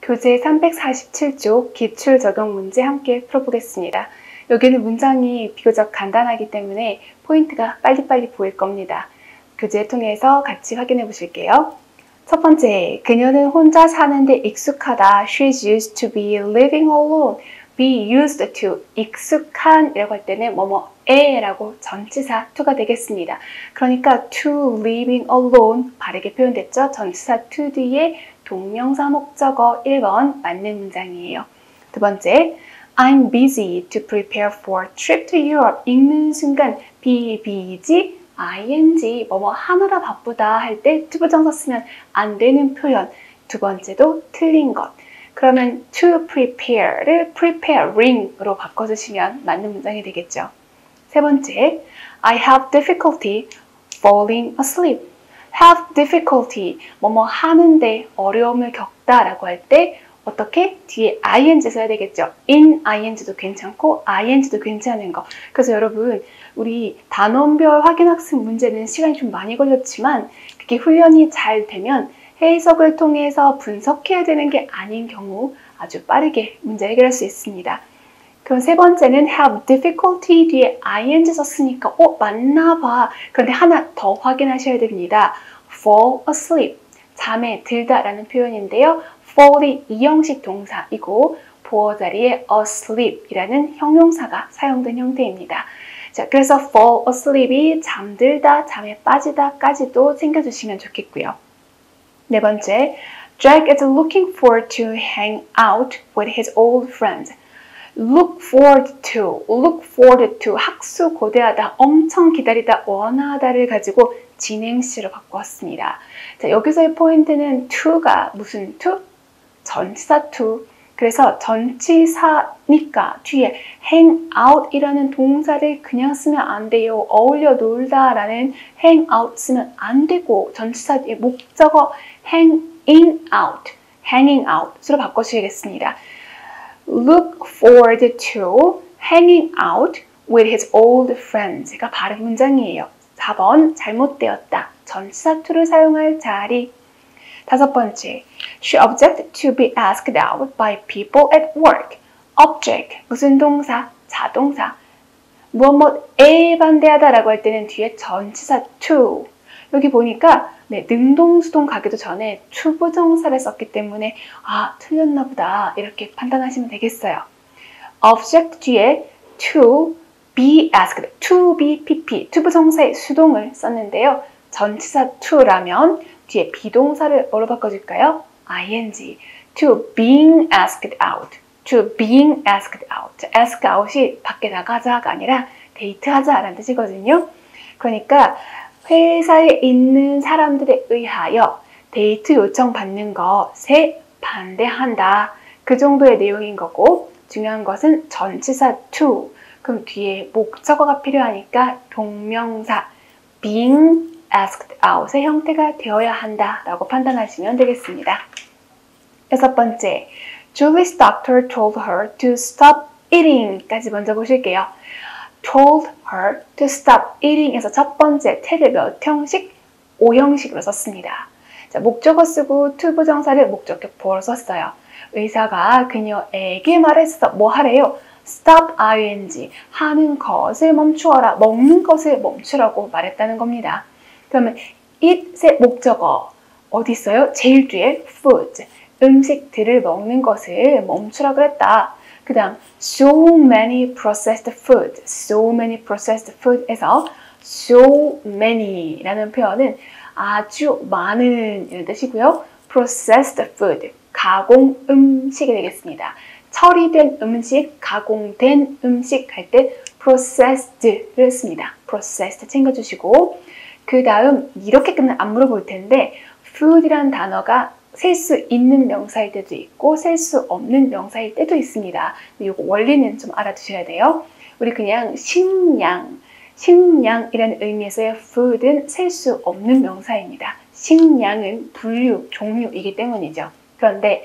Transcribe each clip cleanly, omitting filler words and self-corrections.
교재 347쪽 기출 적용 문제 함께 풀어보겠습니다. 여기는 문장이 비교적 간단하기 때문에 포인트가 빨리빨리 보일 겁니다. 교재 통해서 같이 확인해 보실게요. 첫 번째, 그녀는 혼자 사는데 익숙하다. She's used to be living alone. be used to, 익숙한 이라고 할 때는 뭐뭐에 라고 전치사 to가 되겠습니다. 그러니까 to living alone 바르게 표현됐죠? 전치사 to 뒤에 동명사 목적어 1번 맞는 문장이에요. 두 번째, I'm busy to prepare for a trip to Europe. 읽는 순간 be busy, ing, 뭐뭐 하느라 바쁘다 할 때 to 부정사 쓰면 안 되는 표현. 두 번째도 틀린 것. 그러면 to prepare를 preparing으로 바꿔주시면 맞는 문장이 되겠죠. 세 번째, I have difficulty falling asleep. have difficulty, 뭐뭐 하는데 어려움을 겪다 라고 할 때 어떻게? 뒤에 ing 써야 되겠죠. in ing도 괜찮고 ing도 괜찮은 거. 그래서 여러분 우리 단원별 확인학습 문제는 시간이 좀 많이 걸렸지만 그게 훈련이 잘 되면 해석을 통해서 분석해야 되는 게 아닌 경우 아주 빠르게 문제 해결할 수 있습니다. 그럼 세 번째는 have difficulty 뒤에 ing 썼으니까 맞나 봐. 그런데 하나 더 확인하셔야 됩니다. fall asleep, 잠에 들다 라는 표현인데요. fall이 이형식 동사이고 보어 자리에 asleep 이라는 형용사가 사용된 형태입니다. 자, 그래서 fall asleep이 잠들다, 잠에 빠지다까지도 챙겨주시면 좋겠고요. 네 번째, Jack is looking forward to hang out with his old friends. look forward to, 학수고대하다, 엄청 기다리다, 원하다를 가지고 진행시로 바꾸었습니다. 자, 여기서의 포인트는 to가 무슨 to? 전치사 to. 그래서 전치사니까 뒤에 hang out 이라는 동사를 그냥 쓰면 안 돼요. 어울려 놀다 라는 hang out 쓰면 안 되고 전치사 뒤에 목적어 hanging out으로 바꿔주시겠습니다. Look forward to hanging out with his old friends가 바른 문장이에요. 4번 잘못되었다. 전치사 to를 사용할 자리. 다섯 번째, she objected to be asked out by people at work. object, 무슨 동사? 자동사. 무엇에 반대하다라고 할 때는 뒤에 전치사 to. 여기 보니까 능동수동 가기도 전에 to 부정사를 썼기 때문에 틀렸나 보다 이렇게 판단하시면 되겠어요. object 뒤에 to be asked, to be pp, to 부정사의 수동을 썼는데요. 전치사 to라면 뒤에 비동사를 뭐로 바꿔줄까요? ing, to being asked out, ask out이 밖에 나가자가 아니라 데이트하자라는 뜻이거든요. 그러니까 회사에 있는 사람들에 의하여 데이트 요청 받는 것에 반대한다. 그 정도의 내용인 거고 중요한 것은 전치사 to. 그럼 뒤에 목적어가 필요하니까 동명사 being asked out의 형태가 되어야 한다라고 판단하시면 되겠습니다. 여섯 번째, Julie's doctor told her to stop eating까지 먼저 보실게요. told her to stop eating에서 첫 번째 t를 몇 형식? 5형식으로 썼습니다. 자, 목적어 쓰고 to 부정사를 목적격 보어로 썼어요. 의사가 그녀에게 말했어. 뭐 하래요? stop ing, 하는 것을 멈추어라. 먹는 것을 멈추라고 말했다는 겁니다. 그러면 eat의 목적어 어디 있어요? 제일 뒤에 food, 음식들을 먹는 것을 멈추라 그랬다. 그 다음 so many processed food에서 so many라는 표현은 아주 많은 이런 뜻이고요. processed food, 가공 음식이 되겠습니다. 처리된 음식, 가공된 음식 할 때 processed를 씁니다. processed 챙겨주시고 그 다음 이렇게 끝나면 안 물어볼 텐데 food이란 단어가 셀 수 있는 명사일 때도 있고 셀 수 없는 명사일 때도 있습니다. 이거 원리는 좀 알아두셔야 돼요. 우리 그냥 식량이라는 의미에서의 food은 셀 수 없는 명사입니다. 식량은 분류, 종류이기 때문이죠. 그런데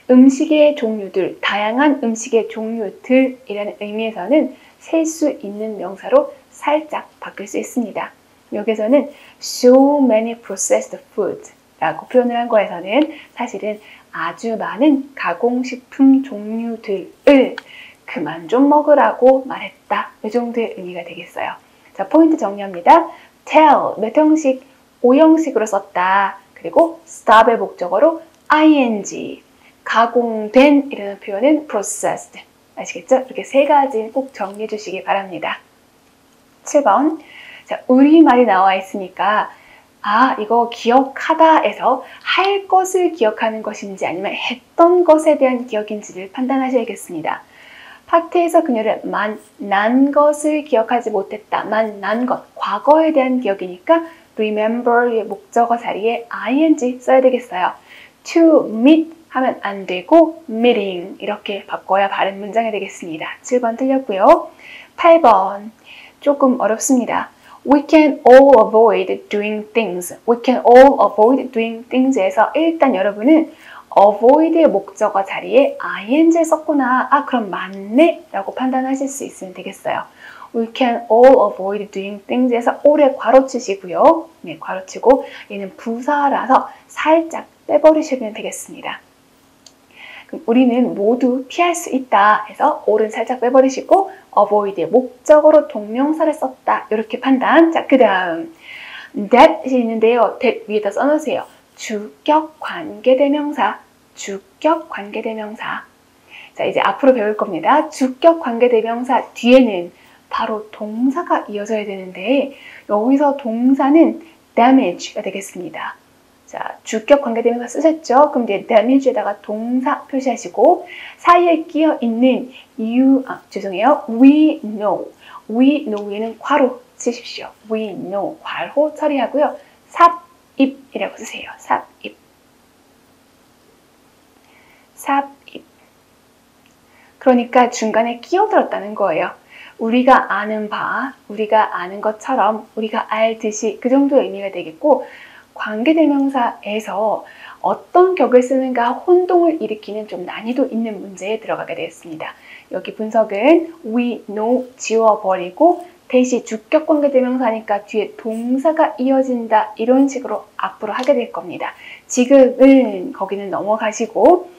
음식의 종류들, 다양한 음식의 종류들이라는 의미에서는 셀 수 있는 명사로 살짝 바뀔 수 있습니다. 여기서는 so many processed foods, 라고 표현을 한 거에서는 사실은 아주 많은 가공식품 종류들을 그만 좀 먹으라고 말했다. 이 정도의 의미가 되겠어요. 자, 포인트 정리합니다. tell, 몇 형식? 5형식으로 썼다. 그리고 stop의 목적어로 ing, 가공된 이라는 표현은 processed. 아시겠죠? 이렇게 세 가지 꼭 정리해 주시기 바랍니다. 7번. 자, 우리말이 나와 있으니까 이거 기억하다에서 할 것을 기억하는 것인지 아니면 했던 것에 대한 기억인지를 판단하셔야겠습니다. 파트에서 그녀를 만난 것을 기억하지 못했다. 만난 것, 과거에 대한 기억이니까 remember의 목적어 자리에 ing 써야 되겠어요. to meet 하면 안 되고 meeting 이렇게 바꿔야 바른 문장이 되겠습니다. 7번 틀렸고요. 8번 조금 어렵습니다. We can all avoid doing things. We can all avoid doing things에서 일단 여러분은 avoid의 목적어 자리에 ing를 썼구나. 그럼 맞네 라고 판단하실 수 있으면 되겠어요. We can all avoid doing things에서 all에 괄호 치시고요. 네, 괄호 치고 얘는 부사라서 살짝 빼버리시면 되겠습니다. 그럼 우리는 모두 피할 수 있다 해서 all은 살짝 빼버리시고 avoid의 목적어로 동명사를 썼다. 이렇게 판단. 자, 그 다음 that이 있는데요. that 위에다 써놓으세요. 주격 관계대명사. 주격 관계대명사. 자, 이제 앞으로 배울 겁니다. 주격 관계대명사 뒤에는 바로 동사가 이어져야 되는데 여기서 동사는 damage가 되겠습니다. 자, 주격 관계대명사 쓰셨죠? 그럼 이제 damage에다가 동사 표시하시고 사이에 끼어 있는 we know. we know에는 괄호 치십시오. we know 괄호 처리하고요. 삽입이라고 쓰세요. 삽입. 삽입. 그러니까 중간에 끼어들었다는 거예요. 우리가 아는 바, 우리가 아는 것처럼, 우리가 알듯이 그 정도의 의미가 되겠고 관계대명사에서 어떤 격을 쓰는가 혼동을 일으키는 좀 난이도 있는 문제에 들어가게 되었습니다. 여기 분석은 we know 지워버리고 대시 주격 관계대명사니까 뒤에 동사가 이어진다 이런 식으로 앞으로 하게 될 겁니다. 지금은 거기는 넘어가시고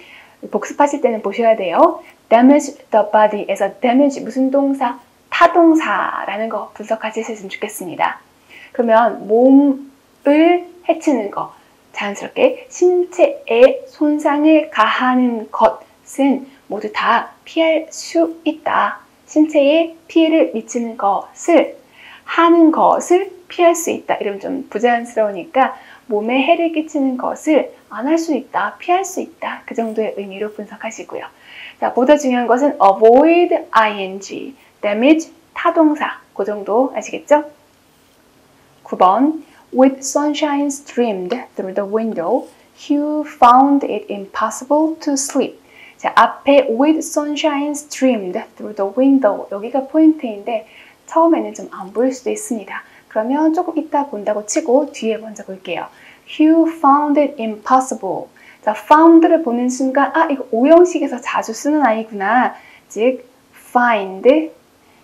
복습하실 때는 보셔야 돼요. damage the body에서 damage 무슨 동사? 타동사라는 거 분석하셨으면 좋겠습니다. 그러면 몸을 해치는 거, 자연스럽게 신체에 손상을 가하는 것은 모두 다 피할 수 있다. 신체에 피해를 미치는 것을 하는 것을 피할 수 있다. 이러면 좀 부자연스러우니까 몸에 해를 끼치는 것을 안 할 수 있다, 피할 수 있다. 그 정도의 의미로 분석하시고요. 자, 보다 중요한 것은 avoid ing, damage 타동사. 그 정도 아시겠죠? 9번 With sunshine streamed through the window, Hugh found it impossible to sleep. 자, 앞에 with sunshine streamed through the window 여기가 포인트인데 처음에는 좀 안 보일 수도 있습니다. 그러면 조금 이따 본다고 치고 뒤에 먼저 볼게요. Hugh found it impossible. 자, found를 보는 순간 이거 5형식에서 자주 쓰는 아이구나. 즉 find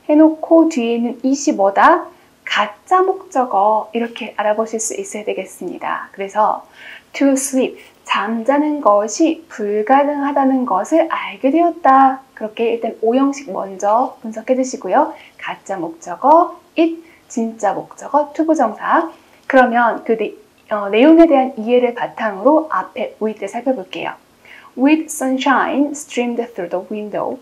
해놓고 뒤에는 it이 뭐다? 가짜 목적어 이렇게 알아보실 수 있어야 되겠습니다. 그래서 to sleep, 잠자는 것이 불가능하다는 것을 알게 되었다. 그렇게 일단 5형식 먼저 분석해 주시고요. 가짜 목적어, it, 진짜 목적어, 투부정사. 그러면 그 내용에 대한 이해를 바탕으로 앞에 with를 살펴볼게요. With sunshine streamed through the window.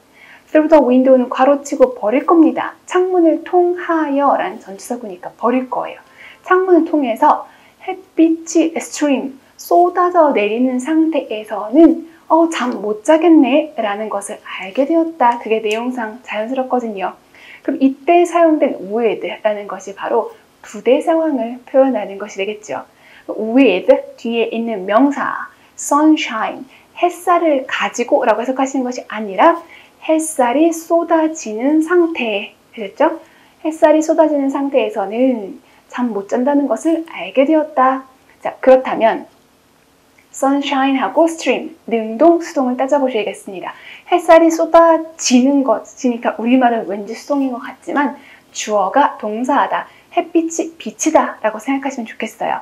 through the window는 괄호치고 버릴 겁니다. 창문을 통하여 라는 전치사구니까 버릴 거예요. 창문을 통해서 햇빛이 stream, 쏟아져 내리는 상태에서는 잠 못 자겠네 라는 것을 알게 되었다. 그게 내용상 자연스럽거든요. 그럼 이때 사용된 with 라는 것이 바로 부대 상황을 표현하는 것이 되겠죠. with 뒤에 있는 명사 sunshine, 햇살을 가지고 라고 해석하시는 것이 아니라 햇살이 쏟아지는 상태, 되셨죠? 햇살이 쏟아지는 상태에서는 잠 못 잔다는 것을 알게 되었다. 자, 그렇다면 sunshine하고 stream, 능동, 수동을 따져보셔야겠습니다. 햇살이 쏟아지는 것이니까 우리말은 왠지 수동인 것 같지만 주어가 동사하다, 햇빛이 비치다 라고 생각하시면 좋겠어요.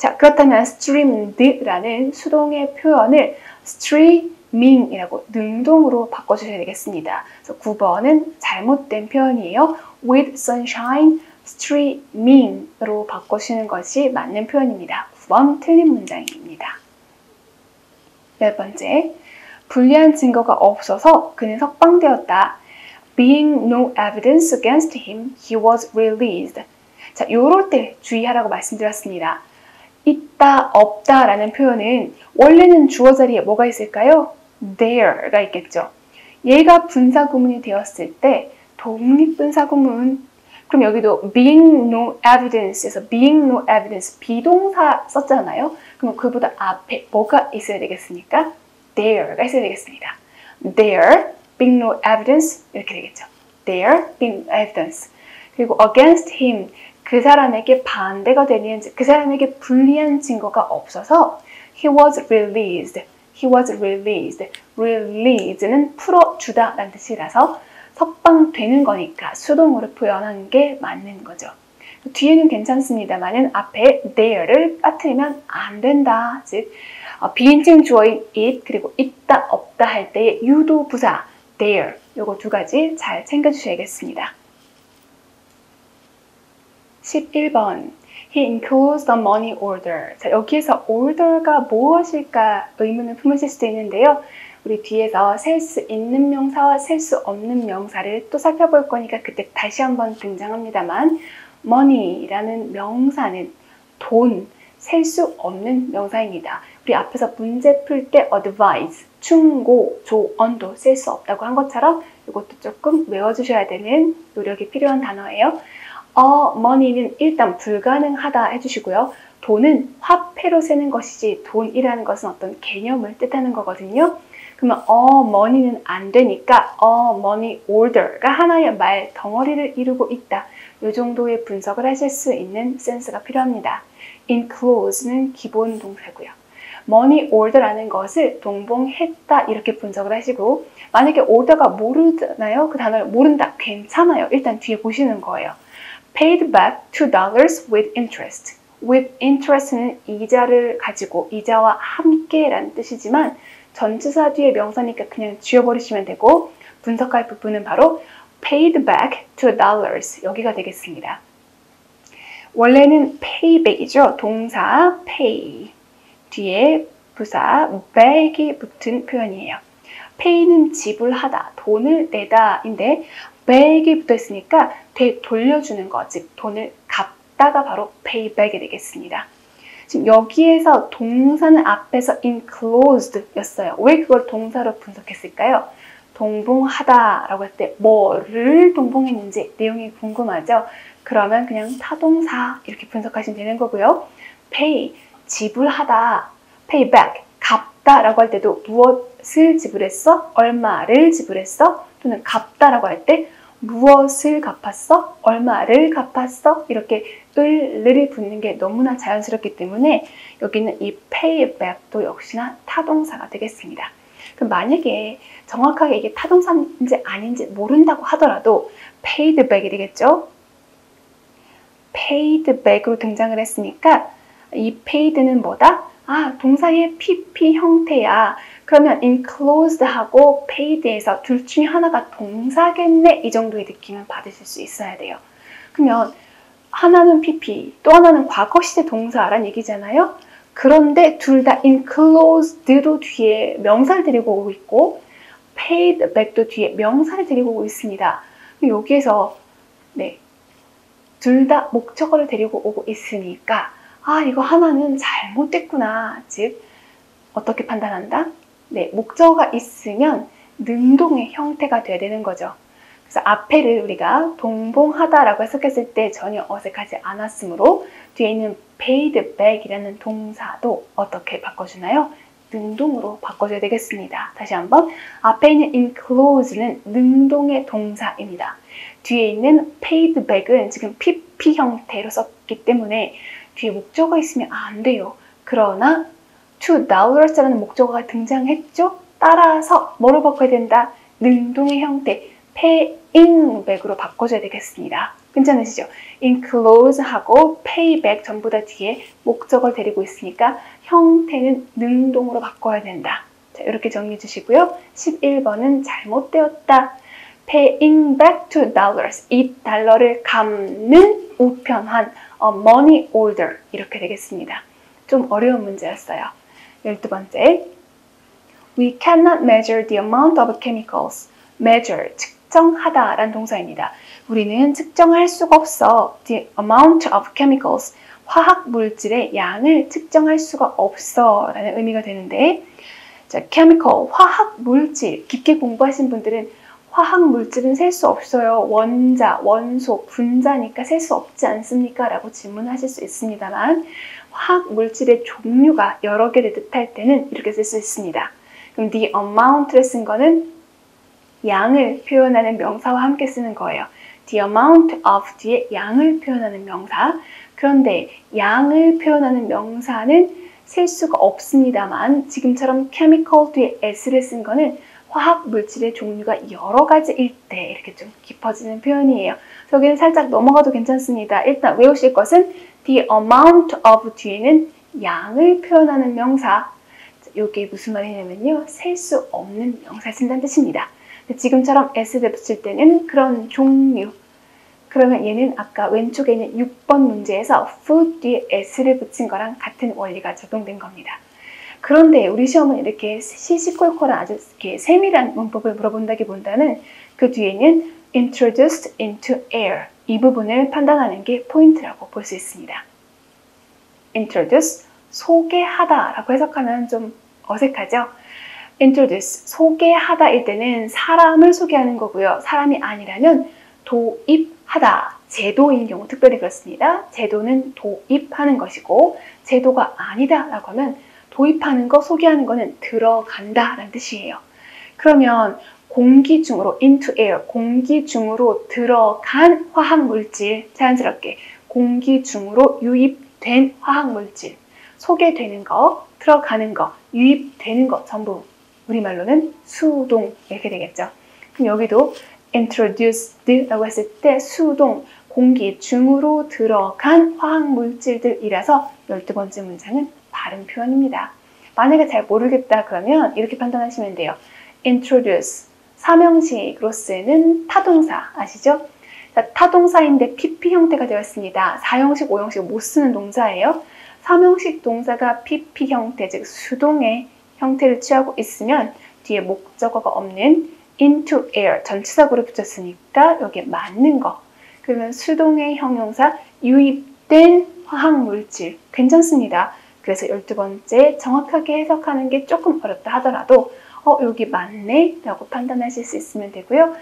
자, 그렇다면 streamed라는 수동의 표현을 streaming이라고 능동으로 바꿔주셔야 되겠습니다. 그래서 9번은 잘못된 표현이에요. with sunshine streaming으로 바꾸시는 것이 맞는 표현입니다. 9번 틀린 문장입니다. 10번째, 불리한 증거가 없어서 그는 석방되었다. Being no evidence against him, he was released. 자, 요럴 때 주의하라고 말씀드렸습니다. 있다, 없다 라는 표현은 원래는 주어 자리에 뭐가 있을까요? there가 있겠죠. 얘가 분사구문이 되었을 때 독립분사구문, 그럼 여기도 being no evidence에서 being no evidence 비동사 썼잖아요. 그럼 그보다 앞에 뭐가 있어야 되겠습니까? there가 있어야 되겠습니다. there being no evidence 이렇게 되겠죠. there being no evidence. 그리고 against him 그 사람에게 반대가 되는, 그 사람에게 불리한 증거가 없어서 he was released. he was released. release는 풀어주다 라는 뜻이라서 석방되는 거니까 수동으로 표현한 게 맞는 거죠. 뒤에는 괜찮습니다만은 앞에 there를 빠뜨리면 안 된다. 즉 비인칭 주어인 it 그리고 있다 없다 할 때의 유도 부사 there 요거 두 가지 잘 챙겨주셔야겠습니다. 11번 He enclosed the money order. 자, 여기에서 order가 무엇일까 의문을 품으실 수도 있는데요. 우리 뒤에서 셀 수 있는 명사와 셀 수 없는 명사를 또 살펴볼 거니까 그때 다시 한번 등장합니다만 money라는 명사는 돈, 셀 수 없는 명사입니다. 우리 앞에서 문제 풀 때 advise, 충고, 조언도 셀 수 없다고 한 것처럼 이것도 조금 외워주셔야 되는 노력이 필요한 단어예요. money는 일단 불가능하다 해주시고요. 돈은 화폐로 세는 것이지 돈이라는 것은 어떤 개념을 뜻하는 거거든요. 그러면 money는 안 되니까 money order가 하나의 말 덩어리를 이루고 있다. 이 정도의 분석을 하실 수 있는 센스가 필요합니다. enclose는 기본 동사고요. money order라는 것을 동봉했다 이렇게 분석을 하시고 만약에 order가 모르잖아요. 그 단어를 모른다. 괜찮아요. 일단 뒤에 보시는 거예요. paid back $2 with interest. with interest는 이자를 가지고 이자와 함께 라는 뜻이지만 전치사 뒤에 명사니까 그냥 지워버리시면 되고 분석할 부분은 바로 paid back $2 여기가 되겠습니다. 원래는 pay back이죠. 동사 pay 뒤에 부사 back이 붙은 표현이에요. pay는 지불하다, 돈을 내다인데 back이 붙어 있으니까 되돌려주는 거, 즉 돈을 갚다가 바로 pay back이 되겠습니다. 지금 여기에서 동사는 앞에서 enclosed 였어요. 왜 그걸 동사로 분석했을까요? 동봉하다 라고 할 때 뭐를 동봉했는지 내용이 궁금하죠? 그러면 그냥 타동사 이렇게 분석하시면 되는 거고요. pay, 지불하다, pay back, 갚다 라고 할 때도 무엇을 지불했어? 얼마를 지불했어? 또는 갚다라고 할 때 무엇을 갚았어? 얼마를 갚았어? 이렇게 을이 붙는 게 너무나 자연스럽기 때문에 여기는 이 pay back도 역시나 타동사가 되겠습니다. 그럼 만약에 정확하게 이게 타동사인지 아닌지 모른다고 하더라도 paid back이 되겠죠? paid back으로 등장을 했으니까 이 paid는 뭐다? 동사의 PP 형태야. 그러면 enclosed하고 paid에서 둘 중에 하나가 동사겠네 이 정도의 느낌을 받으실 수 있어야 돼요. 그러면 하나는 PP, 또 하나는 과거 시제 동사란 얘기잖아요. 그런데 둘 다 enclosed도 뒤에 명사를 데리고 오고 있고 paid back도 뒤에 명사를 데리고 오고 있습니다. 여기에서 둘 다 목적어를 데리고 오고 있으니까 이거 하나는 잘못됐구나. 즉 어떻게 판단한다? 목적어가 있으면 능동의 형태가 돼야 되는 거죠. 그래서 앞에를 우리가 동봉하다라고 해석했을 때 전혀 어색하지 않았으므로 뒤에 있는 paid back이라는 동사도 어떻게 바꿔주나요? 능동으로 바꿔줘야 되겠습니다. 다시 한번 앞에 있는 enclose는 능동의 동사입니다. 뒤에 있는 paid back은 지금 PP 형태로 썼기 때문에 뒤에 목적어가 있으면 안 돼요. 그러나 $2라는 목적어가 등장했죠? 따라서 뭐로 바꿔야 된다? 능동의 형태, paying back으로 바꿔줘야 되겠습니다. 괜찮으시죠? enclose하고 payback 전부 다 뒤에 목적어를 데리고 있으니까 형태는 능동으로 바꿔야 된다. 자, 이렇게 정리해 주시고요. 11번은 잘못되었다. paying back $2. 이 달러를 갚는 우편한 money order 이렇게 되겠습니다. 좀 어려운 문제였어요. 12번째, we cannot measure the amount of chemicals. measure, 측정하다 라는 동사입니다. 우리는 측정할 수가 없어. the amount of chemicals, 화학 물질의 양을 측정할 수가 없어 라는 의미가 되는데, 자, chemical, 화학 물질, 깊게 공부하신 분들은 화학 물질은 셀 수 없어요. 원자, 원소, 분자니까 셀 수 없지 않습니까? 라고 질문하실 수 있습니다만, 화학 물질의 종류가 여러 개를 뜻할 때는 이렇게 쓸 수 있습니다. 그럼 the amount를 쓴 거는 양을 표현하는 명사와 함께 쓰는 거예요. the amount of 뒤에 양을 표현하는 명사. 그런데 양을 표현하는 명사는 셀 수가 없습니다만, 지금처럼 chemical 뒤에 s를 쓴 거는 화학 물질의 종류가 여러 가지일 때 이렇게 좀 깊어지는 표현이에요. 여기는 살짝 넘어가도 괜찮습니다. 일단 외우실 것은 the amount of 뒤에는 양을 표현하는 명사. 이게 무슨 말이냐면요, 셀 수 없는 명사를 쓴다는 뜻입니다. 지금처럼 s를 붙일 때는 그런 종류. 그러면 얘는 아까 왼쪽에 있는 6번 문제에서 food 뒤에 s를 붙인 거랑 같은 원리가 적용된 겁니다. 그런데 우리 시험은 이렇게 시시콜콜한 아주 이렇게 세밀한 문법을 물어본다기보다는 그 뒤에는 introduced into air, 이 부분을 판단하는 게 포인트라고 볼 수 있습니다. introduce, 소개하다 라고 해석하면 좀 어색하죠? introduce, 소개하다일 때는 사람을 소개하는 거고요. 사람이 아니라면 도입하다, 제도인 경우 특별히 그렇습니다. 제도는 도입하는 것이고, 제도가 아니다 라고 하면 도입하는 거, 소개하는 거는 들어간다 라는 뜻이에요. 그러면 공기 중으로, into air, 공기 중으로 들어간 화학물질, 자연스럽게 공기 중으로 유입된 화학물질, 소개되는 거, 들어가는 거, 유입되는 거 전부 우리말로는 수동 이렇게 되겠죠. 그럼 여기도 introduced라고 했을 때 수동, 공기 중으로 들어간 화학물질들이라서 12번째 문장은 바른 표현입니다. 만약에 잘 모르겠다 그러면 이렇게 판단하시면 돼요. introduce, 삼형식으로 쓰는 타동사 아시죠? 자, 타동사인데 PP 형태가 되었습니다. 4형식, 5형식 못 쓰는 동사예요. 3형식 동사가 PP 형태, 즉 수동의 형태를 취하고 있으면 뒤에 목적어가 없는 into air, 전치사구를 붙였으니까 여기에 맞는 거. 그러면 수동의 형용사 유입된 화학물질 괜찮습니다. 그래서 12번째 정확하게 해석하는 게 조금 어렵다 하더라도 여기 맞네 라고 판단하실 수 있으면 되고요.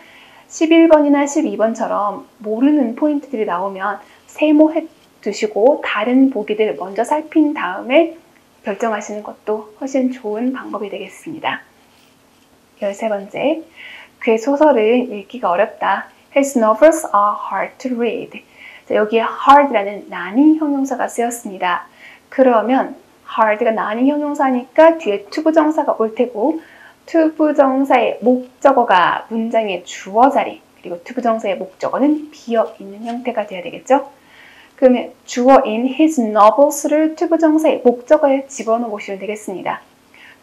11번이나 12번처럼 모르는 포인트들이 나오면 세모해 두시고 다른 보기들 먼저 살핀 다음에 결정하시는 것도 훨씬 좋은 방법이 되겠습니다. 13번째, 그의 소설은 읽기가 어렵다. His novels are hard to read. 자, 여기에 hard라는 난이 형용사가 쓰였습니다. 그러면 hard가 난이 형용사니까 뒤에 투부정사가 올 테고, 투부정사의 목적어가 문장의 주어 자리, 그리고 투부정사의 목적어는 비어있는 형태가 돼야 되겠죠? 그러면 주어인 his novels를 투부정사의 목적어에 집어넣어 보시면 되겠습니다.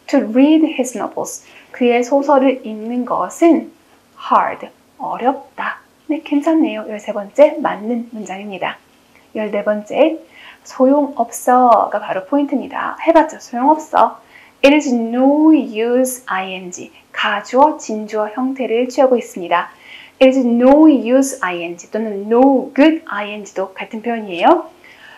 To read his novels, 그의 소설을 읽는 것은 hard, 어렵다. 네, 괜찮네요. 13번째 맞는 문장입니다. 14번째, 소용없어가 바로 포인트입니다. 해봤죠? 소용없어. It is no use ing, 가주어, 진주어 형태를 취하고 있습니다. It is no use ing 또는 no good ing도 같은 표현이에요.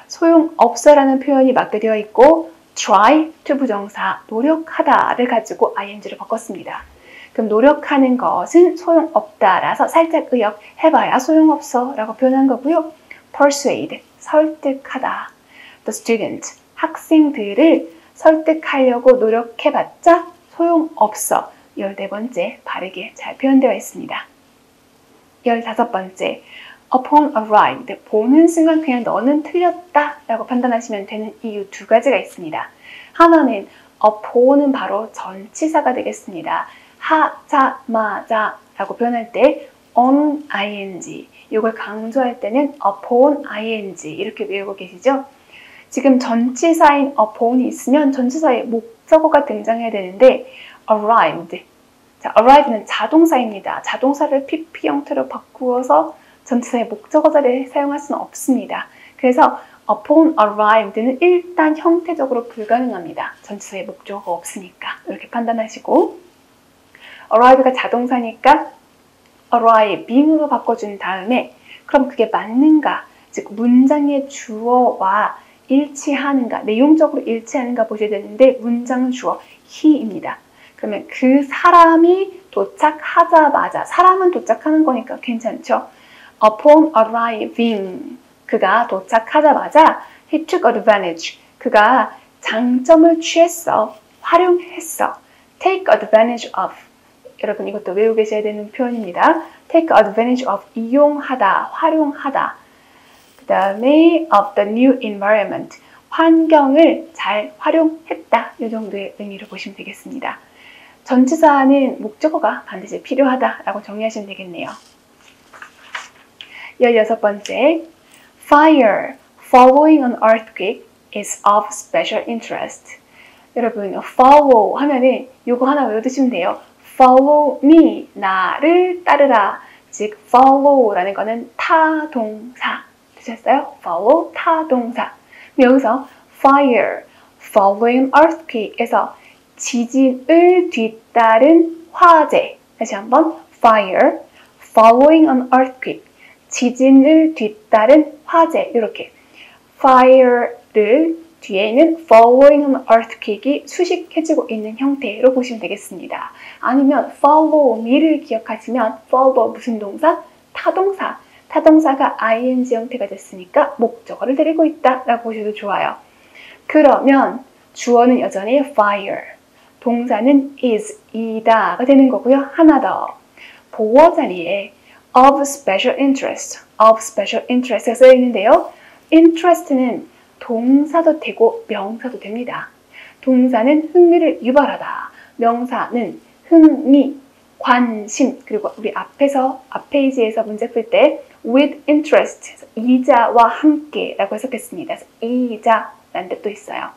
소용없어라는 표현이 맞게 되어 있고 try, 투부정사, 노력하다를 가지고 ing로 바꿨습니다. 그럼 노력하는 것은 소용없다라서 살짝 의역, 해봐야 소용없어 라고 표현한 거고요. persuade, 설득하다. The student, 학생들을 설득하려고 노력해봤자 소용없어. 14번째 바르게 잘 표현되어 있습니다. 15번째, upon arrived, 보는 순간 그냥 너는 틀렸다 라고 판단하시면 되는 이유 두 가지가 있습니다. 하나는 upon은 바로 전치사가 되겠습니다. 하자마자 라고 표현할 때 on ing. 이걸 강조할 때는 upon ing 이렇게 외우고 계시죠? 지금 전치사인 upon이 있으면 전치사의 목적어가 등장해야 되는데 arrived. 자, arrive는 자동사입니다. 자동사를 PP 형태로 바꾸어서 전치사의 목적어 자리에 사용할 수는 없습니다. 그래서 upon arrived는 일단 형태적으로 불가능합니다. 전치사의 목적어가 없으니까 이렇게 판단하시고 arrive가 자동사니까 arriving으로 바꿔준 다음에 그럼 그게 맞는가? 즉 문장의 주어와 일치하는가? 내용적으로 일치하는가 보셔야 되는데 문장은 주어 he입니다. 그러면 그 사람이 도착하자마자 사람은 도착하는 거니까 괜찮죠? Upon arriving 그가 도착하자마자 he took advantage 그가 장점을 취했어 활용했어 take advantage of 여러분 이것도 외우고 계셔야 되는 표현입니다. take advantage of 이용하다 활용하다 그 다음에 of the new environment 환경을 잘 활용했다 이 정도의 의미로 보시면 되겠습니다. 전치사는 목적어가 반드시 필요하다라고 정리하시면 되겠네요. 16번째, fire following an earthquake is of special interest. 여러분, follow 하면은 요거 하나 외워두시면 돼요. follow me, 나를 따르라. 즉, follow라는 거는 타동사. 되셨어요? follow, 타동사. 여기서 fire following an earthquake에서 지진을 뒤따른 화재. 다시 한번 fire following an earthquake 지진을 뒤따른 화재. 이렇게 fire를 뒤에는 following an earthquake이 수식해지고 있는 형태로 보시면 되겠습니다. 아니면 follow me를 기억하시면 follow 무슨 동사? 타동사. 타동사가 ing 형태가 됐으니까 목적어를 데리고 있다라고 보셔도 좋아요. 그러면 주어는 여전히 fire. 동사는 is, 이다가 되는 거고요. 하나 더. 보어 자리에 of special interest에 써 있는데요. interest는 동사도 되고 명사도 됩니다. 동사는 흥미를 유발하다. 명사는 흥미, 관심, 그리고 우리 앞 페이지에서 문제 풀 때 with interest, 이자와 함께 라고 해석했습니다. 이자라는 뜻도 있어요.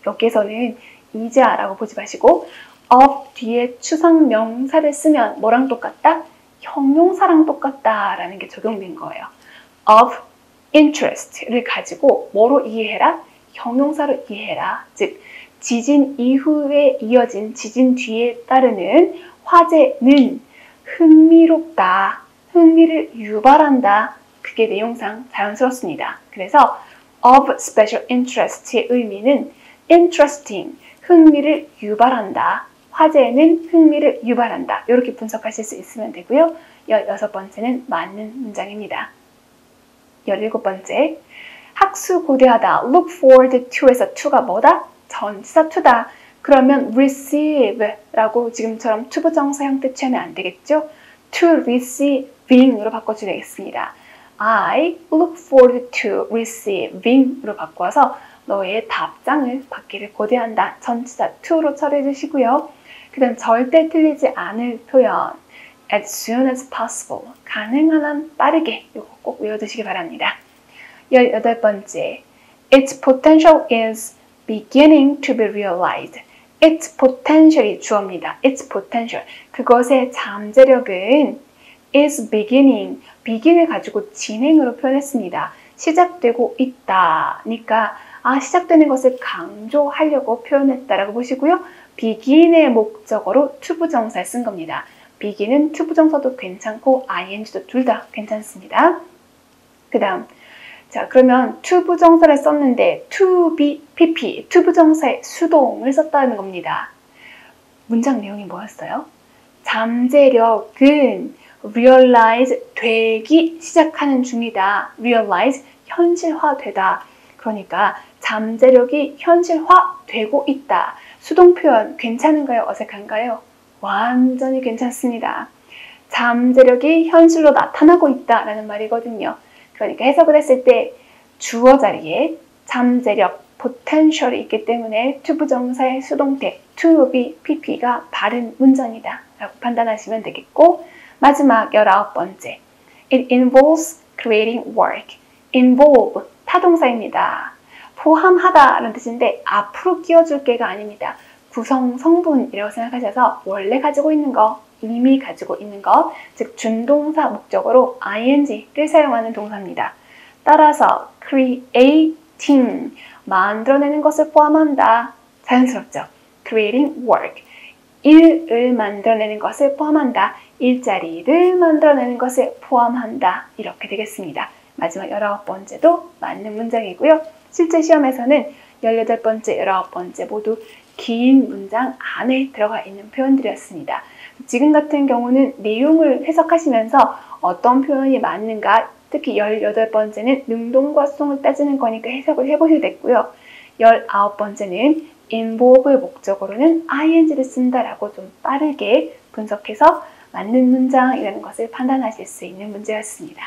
여기에서는 이자라고 보지 마시고 of 뒤에 추상 명사를 쓰면 뭐랑 똑같다? 형용사랑 똑같다라는 게 적용된 거예요. of interest를 가지고 뭐로 이해해라? 형용사로 이해해라. 즉 지진 이후에 이어진 지진 뒤에 따르는 화재는 흥미롭다. 흥미를 유발한다. 그게 내용상 자연스럽습니다. 그래서 of special interest의 의미는 interesting, 흥미를 유발한다. 화재는 흥미를 유발한다. 이렇게 분석하실 수 있으면 되고요. 16번째는 맞는 문장입니다. 17번째, 학수고대하다. look forward to에서 to가 뭐다? 전치사 to다. 그러면 receive라고 지금처럼 to 부정사 형태 취하면 안 되겠죠? to receiving으로 바꿔주겠습니다. I look forward to receiving으로 바꿔서 너의 답장을 받기를 고대한다. 전치사 to로 처리해 주시고요. 그 다음 절대 틀리지 않을 표현 as soon as possible 가능한 한 빠르게 이거 꼭 외워두시기 바랍니다. 18번째 Its potential is beginning to be realized. Its potential이 주어입니다. Its potential 그것의 잠재력은 is beginning begin을 가지고 진행으로 표현했습니다. 시작되고 있다니까 시작되는 것을 강조하려고 표현했다라고 보시고요. begin의 목적어로 to 부정사를 쓴 겁니다. begin은 to 부정사도 괜찮고 ing도 둘 다 괜찮습니다. 그 다음 자 그러면 to 부정사를 썼는데 to be, pp, to 부정사의 수동을 썼다는 겁니다. 문장 내용이 뭐였어요? 잠재력은 realize 되기 시작하는 중이다. realize 현실화되다. 그러니까 잠재력이 현실화되고 있다. 수동 표현 괜찮은가요? 어색한가요? 완전히 괜찮습니다. 잠재력이 현실로 나타나고 있다라는 말이거든요. 그러니까 해석을 했을 때 주어 자리에 잠재력, potential이 있기 때문에 to 부정사의 수동태 to be pp가 바른 문장이다 라고 판단하시면 되겠고 마지막 19번째. It involves creating work. involve, 타동사입니다. 포함하다라는 뜻인데 앞으로 끼워줄 게가 아닙니다. 구성, 성분이라고 생각하셔서 원래 가지고 있는 거, 이미 가지고 있는 것, 즉 준동사 목적으로 ing를 사용하는 동사입니다. 따라서 creating, 만들어내는 것을 포함한다. 자연스럽죠? creating work, 일을 만들어내는 것을 포함한다. 일자리를 만들어내는 것을 포함한다. 이렇게 되겠습니다. 마지막 19번째도 맞는 문장이고요. 실제 시험에서는 18번째, 19번째 모두 긴 문장 안에 들어가 있는 표현들이었습니다. 지금 같은 경우는 내용을 해석하시면서 어떤 표현이 맞는가, 특히 18번째는 능동과 수동을 따지는 거니까 해석을 해보셔도 됐고요. 19번째는 involve 목적으로는 ing를 쓴다라고 좀 빠르게 분석해서 맞는 문장이라는 것을 판단하실 수 있는 문제였습니다.